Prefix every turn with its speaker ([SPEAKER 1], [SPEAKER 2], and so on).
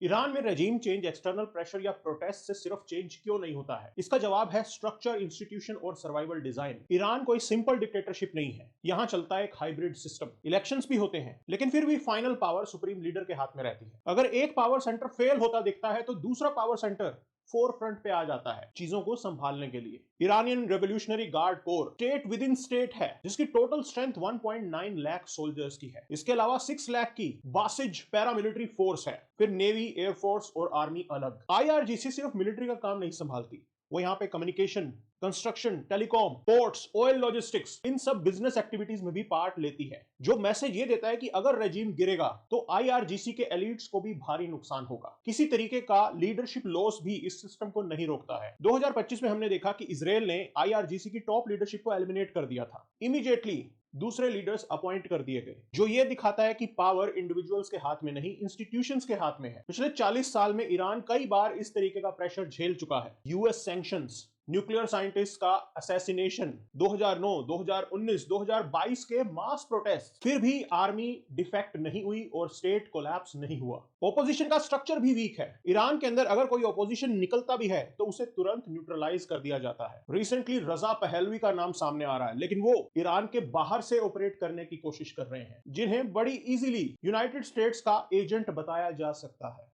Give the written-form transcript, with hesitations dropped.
[SPEAKER 1] Iran में regime change external pressure या protest से सिर्फ चेंज क्यों नहीं होता है? इसका जवाब है स्ट्रक्चर, इंस्टीट्यूशन और सर्वाइवल डिजाइन। ईरान कोई सिंपल डिक्टेटरशिप नहीं है। यहाँ चलता है एक हाइब्रिड सिस्टम। इलेक्शंस भी होते हैं, लेकिन फिर भी फाइनल पावर सुप्रीम लीडर के हाथ में रहती है। अगर एक पावर सेंटर फेल होता दिखता है तो दूसरा पावर सेंटर फोर फ्रंट पे आ जाता है चीजों को संभालने के लिए। Iranian revolutionary guard core state with in state है, जिसकी टोटल स्ट्रेंथ 1.9 लाख सोल्जर्स की है। इसके अलावा 6 लाख की बासिज पैरामिलिट्री फोर्स है। फिर नेवी, एयरफोर्स और आर्मी अलग। आईआरजीसी सिर्फ मिलिट्री का काम नहीं संभालती, वो यहाँ पे communication, construction, telecom, ports, oil logistics, इन सब बिजनेस एक्टिविटीज में भी पार्ट लेती है। जो मैसेज ये देता है कि अगर रेजिम गिरेगा तो आईआरजीसी के एलिट्स को भी भारी नुकसान होगा। किसी तरीके का लीडरशिप लॉस भी इस सिस्टम को नहीं रोकता है। 2025 में हमने देखा कि इजराइल ने आईआरजीसी की टॉप लीडरशिप को एलिमिनेट कर दिया था। इमीडिएटली दूसरे लीडर्स अपॉइंट कर दिए गए, जो ये दिखाता है कि पावर इंडिविजुअल्स के हाथ में नहीं, इंस्टीट्यूशंस के हाथ में है। पिछले 40 साल में ईरान कई बार इस तरीके का प्रेशर झेल चुका है। यूएस सैंक्शंस, न्यूक्लियर साइंटिस्ट का असैसिनेशन, 2009, 2019, 2022 के मास प्रोटेस्ट, फिर भी आर्मी डिफेक्ट नहीं हुई और स्टेट कोलैप्स नहीं हुआ। ओपोजिशन का स्ट्रक्चर भी वीक है। ईरान के अंदर अगर कोई ओपोजिशन निकलता भी है तो उसे तुरंत न्यूट्रलाइज कर दिया जाता है। रिसेंटली रजा पहलवी का नाम सामने आ रहा है, लेकिन वो ईरान के बाहर से ऑपरेट करने की कोशिश कर रहे हैं, जिन्हें बड़ी इजीली यूनाइटेड स्टेट्स का एजेंट बताया जा सकता है।